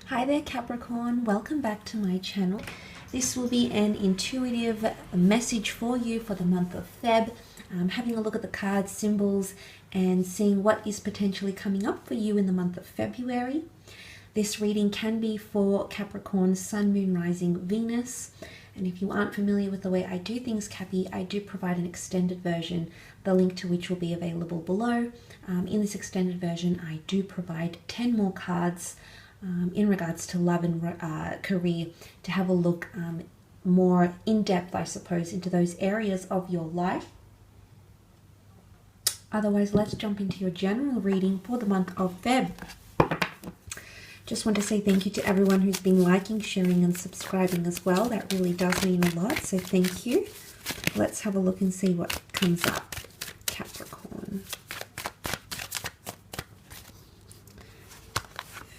Hi there Capricorn, welcome back to my channel. This will be an intuitive message for you for the month of Feb. Having a look at the cards, symbols, and seeing what is potentially coming up for you in the month of February. This reading can be for Capricorn, Sun, Moon, Rising, Venus. And if you aren't familiar with the way I do things, Cappy, I do provide an extended version, the link to which will be available below. In this extended version, I do provide 10 more cards in regards to love and career, to have a look more in depth, I suppose, into those areas of your life. Otherwise, let's jump into your general reading for the month of Feb. Just want to say thank you to everyone who's been liking, sharing, and subscribing as well. That really does mean a lot, so thank you. Let's have a look and see what comes up. Capricorn.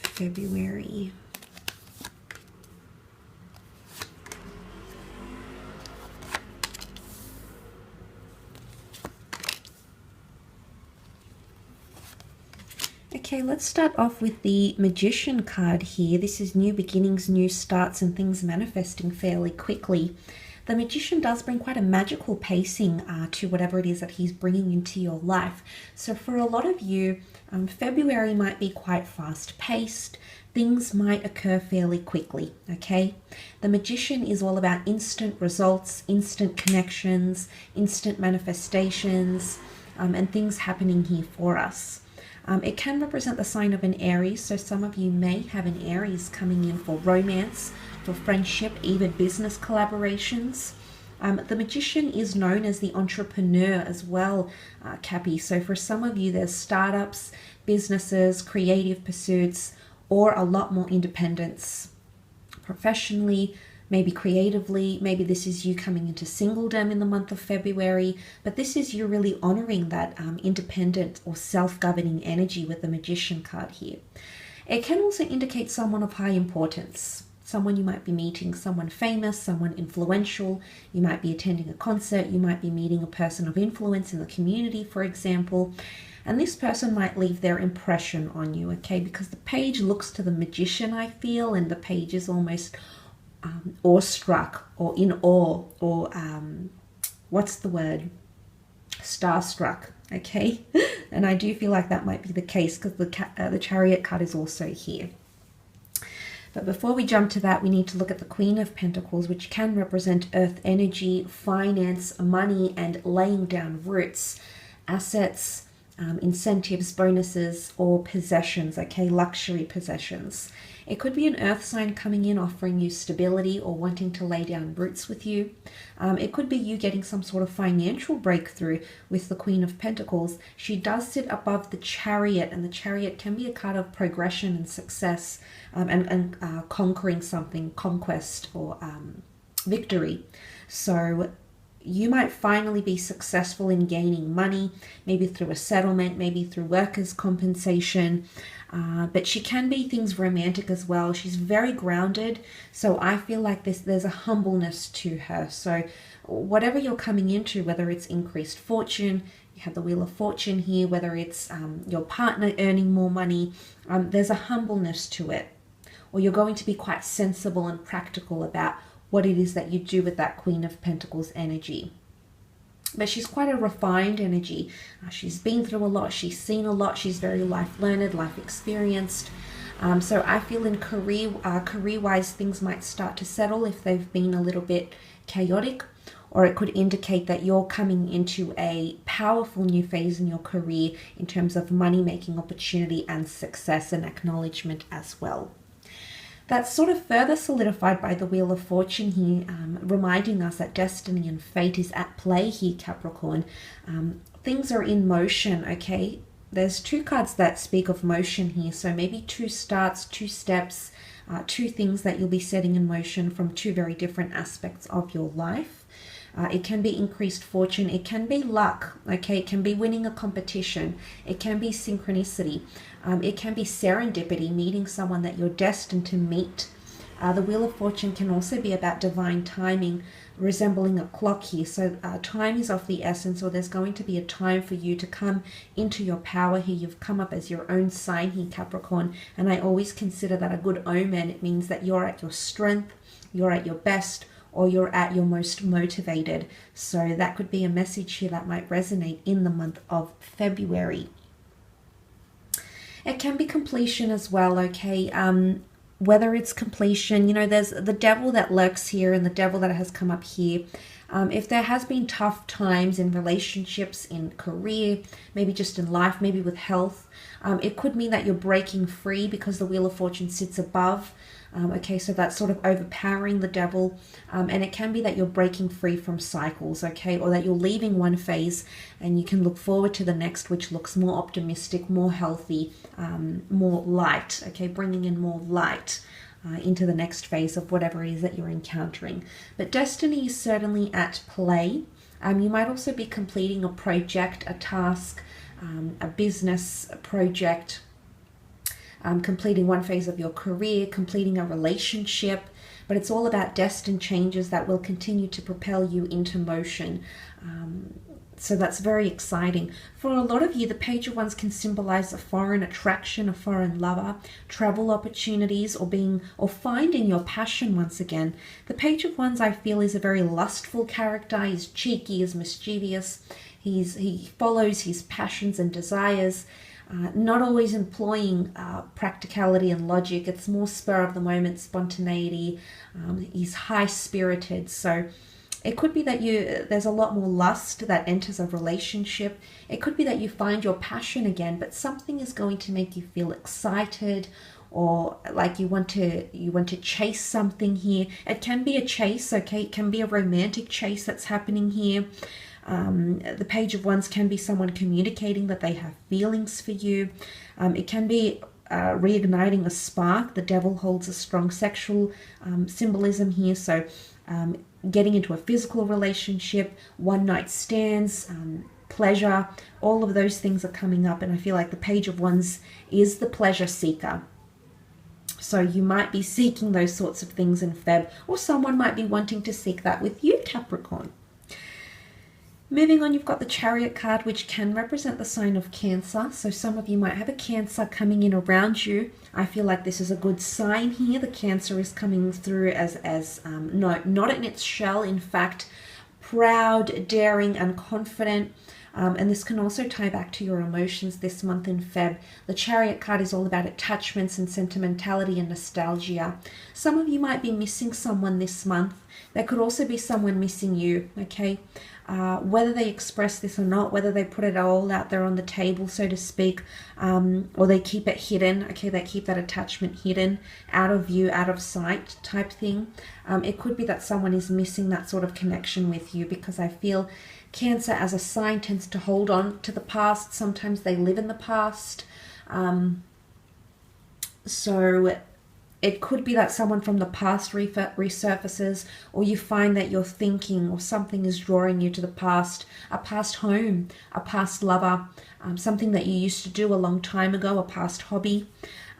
February. Okay, let's start off with the Magician card here. This is new beginnings, new starts, and things manifesting fairly quickly. The Magician does bring quite a magical pacing to whatever it is that he's bringing into your life. So for a lot of you, February might be quite fast-paced. Things might occur fairly quickly, okay? The Magician is all about instant results, instant connections, instant manifestations, and things happening here for us. It can represent the sign of an Aries, so some of you may have an Aries coming in for romance, for friendship, even business collaborations. The Magician is known as the entrepreneur as well, Cappy. So for some of you, there's startups, businesses, creative pursuits, or a lot more independence professionally, maybe creatively. Maybe this is you coming into singledom in the month of February, but this is you really honoring that independent or self-governing energy with the Magician card here. It can also indicate someone of high importance. Someone you might be meeting, someone famous, someone influential. You might be attending a concert. You might be meeting a person of influence in the community, for example. And this person might leave their impression on you, okay? Because the page looks to the Magician, I feel, and the page is almost awestruck or in awe or what's the word? Starstruck, okay? And I do feel like that might be the case because the Chariot card is also here. But before we jump to that, we need to look at the Queen of Pentacles, which can represent earth energy, finance, money, and laying down roots, assets, incentives, bonuses, or possessions, okay, luxury possessions. It could be an earth sign coming in offering you stability or wanting to lay down roots with you. It could be you getting some sort of financial breakthrough with the Queen of Pentacles. She does sit above the Chariot, and the Chariot can be a card of progression and success and conquering something, conquest or victory. So you might finally be successful in gaining money, maybe through a settlement, maybe through workers' compensation. But she can be things romantic as well. She's very grounded. So I feel like there's a humbleness to her. So whatever you're coming into, whether it's increased fortune, you have the Wheel of Fortune here, whether it's your partner earning more money, there's a humbleness to it. Or you're going to be quite sensible and practical about what it is that you do with that Queen of Pentacles energy. But she's quite a refined energy. She's been through a lot. She's seen a lot. She's very life-learned, life-experienced. So I feel in career-wise, things might start to settle if they've been a little bit chaotic. Or it could indicate that you're coming into a powerful new phase in your career in terms of money-making opportunity and success and acknowledgement as well. That's sort of further solidified by the Wheel of Fortune here, reminding us that destiny and fate is at play here, Capricorn. Things are in motion, okay? There's two cards that speak of motion here, so maybe two starts, two steps, two things that you'll be setting in motion from two very different aspects of your life. It can be increased fortune. It can be luck, okay? It can be winning a competition. It can be synchronicity. It can be serendipity, meeting someone that you're destined to meet The Wheel of Fortune can also be about divine timing, resembling a clock here. So time is of the essence, or there's going to be a time for you to come into your power here. You've come up as your own sign here, Capricorn, and I always consider that a good omen. It means that you're at your strength, you're at your best, or you're at your most motivated. So that could be a message here that might resonate in the month of February. It can be completion as well, okay? Whether it's completion, you know, there's the devil that lurks here and the devil that has come up here. If there has been tough times in relationships, in career, maybe just in life, maybe with health, it could mean that you're breaking free because the Wheel of Fortune sits above. Okay, so that's sort of overpowering the devil, and it can be that you're breaking free from cycles, okay, or that you're leaving one phase and you can look forward to the next, which looks more optimistic, more healthy, more light, okay, bringing in more light into the next phase of whatever it is that you're encountering. But destiny is certainly at play. You might also be completing a project, a task, a business project, completing one phase of your career, completing a relationship, but it's all about destined changes that will continue to propel you into motion. So that's very exciting. For a lot of you, the Page of Wands can symbolize a foreign attraction, a foreign lover, travel opportunities, or finding your passion once again. The Page of Wands, I feel, is a very lustful character. He's cheeky, he's mischievous. He follows his passions and desires. Not always employing practicality and logic. It's more spur of the moment, spontaneity. He's high-spirited. So it could be that there's a lot more lust that enters a relationship. It could be that you find your passion again, but something is going to make you feel excited, or like you want to chase something here. It can be a chase, okay? It can be a romantic chase that's happening here. The Page of Wands can be someone communicating that they have feelings for you. It can be reigniting a spark. The devil holds a strong sexual symbolism here. So getting into a physical relationship, one-night stands, pleasure, all of those things are coming up. And I feel like the Page of Wands is the pleasure seeker. So you might be seeking those sorts of things in Feb, or someone might be wanting to seek that with you, Capricorn. Moving on, you've got the Chariot card, which can represent the sign of Cancer. So some of you might have a Cancer coming in around you. I feel like this is a good sign here. The Cancer is coming through as not in its shell, in fact, proud, daring, and confident. And this can also tie back to your emotions this month in Feb. The Chariot card is all about attachments and sentimentality and nostalgia. Some of you might be missing someone this month. There could also be someone missing you, okay? Whether they express this or not, whether they put it all out there on the table, so to speak, or they keep it hidden, okay, they keep that attachment hidden, out of view, out of sight type thing. It could be that someone is missing that sort of connection with you, because I feel Cancer as a sign tends to hold on to the past. Sometimes they live in the past. So it could be that someone from the past resurfaces, or you find that you're thinking, or something is drawing you to the past, a past home, a past lover, something that you used to do a long time ago, a past hobby.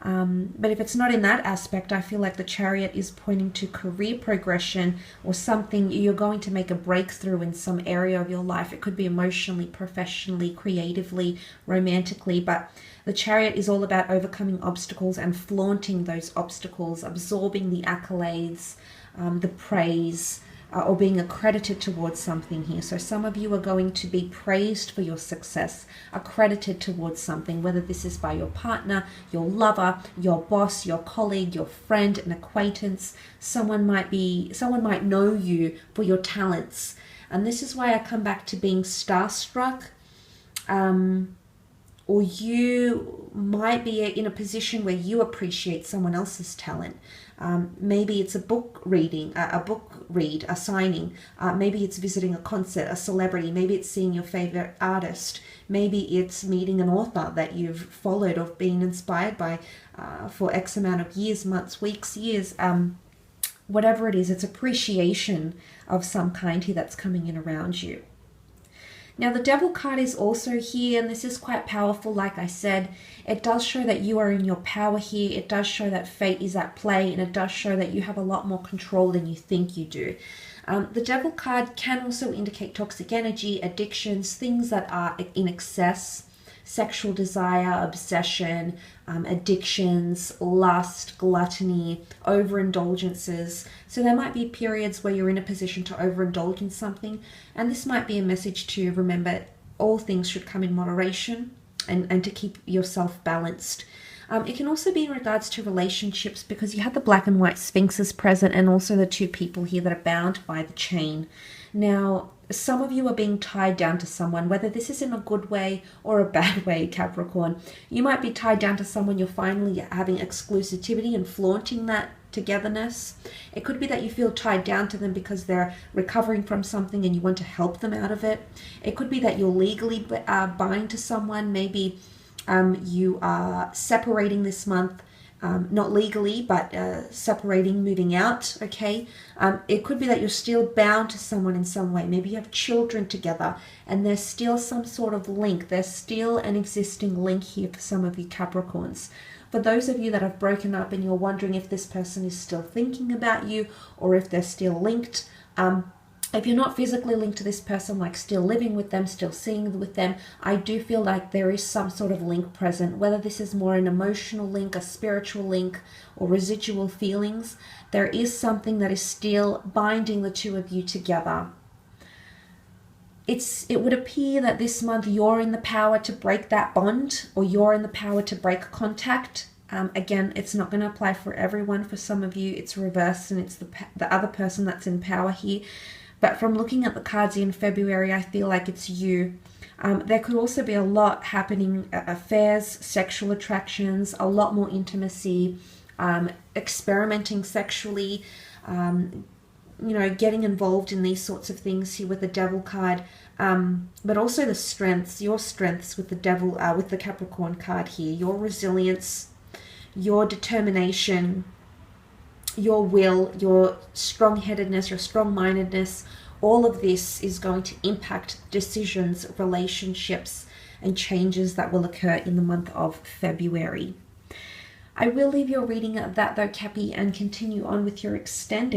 But if it's not in that aspect, I feel like the Chariot is pointing to career progression, or something you're going to make a breakthrough in some area of your life. It could be emotionally, professionally, creatively, romantically, but the Chariot is all about overcoming obstacles and flaunting those obstacles, absorbing the accolades, the praise, or being accredited towards something here. So some of you are going to be praised for your success, accredited towards something, whether this is by your partner, your lover, your boss, your colleague, your friend, an acquaintance. Someone might know you for your talents. And this is why I come back to being starstruck. Or you might be in a position where you appreciate someone else's talent. Maybe it's a book reading, a signing. Maybe it's visiting a concert, a celebrity. Maybe it's seeing your favorite artist. Maybe it's meeting an author that you've followed or been inspired by for X amount of years, months, weeks, years. Whatever it is, it's appreciation of some kind here that's coming in around you. Now, the Devil card is also here, and this is quite powerful. Like I said, it does show that you are in your power here. It does show that fate is at play, and it does show that you have a lot more control than you think you do. The Devil card can also indicate toxic energy, addictions, things that are in excess, sexual desire, obsession, addictions, lust, gluttony, overindulgences. So there might be periods where you're in a position to overindulge in something, and this might be a message to remember all things should come in moderation and to keep yourself balanced. It can also be in regards to relationships, because you have the black and white sphinxes present and also the two people here that are bound by the chain. Now, some of you are being tied down to someone, whether this is in a good way or a bad way, Capricorn. You might be tied down to someone, you're finally having exclusivity and flaunting that togetherness. It could be that you feel tied down to them because they're recovering from something and you want to help them out of it. It could be that you're legally bind to someone. Maybe you are separating this month, not legally, but separating, moving out, okay? It could be that you're still bound to someone in some way. Maybe you have children together and there's still some sort of link. There's still an existing link here for some of you Capricorns. For those of you that have broken up and you're wondering if this person is still thinking about you or if they're still linked, if you're not physically linked to this person, like still living with them, still seeing with them, I do feel like there is some sort of link present, whether this is more an emotional link, a spiritual link, or residual feelings. There is something that is still binding the two of you together. It would appear that this month you're in the power to break that bond, or you're in the power to break contact. Again, it's not going to apply for everyone. For some of you, it's reversed and it's the other person that's in power here. But from looking at the cards in February, I feel like it's you. There could also be a lot happening, affairs, sexual attractions, a lot more intimacy, experimenting sexually, getting involved in these sorts of things here with the Devil card. But also the strengths, your strengths with the Devil, with the Capricorn card here, your resilience, your determination, your will, your strong-headedness, your strong-mindedness. All of this is going to impact decisions, relationships, and changes that will occur in the month of February. I will leave your reading at that though, Cappy, and continue on with your extended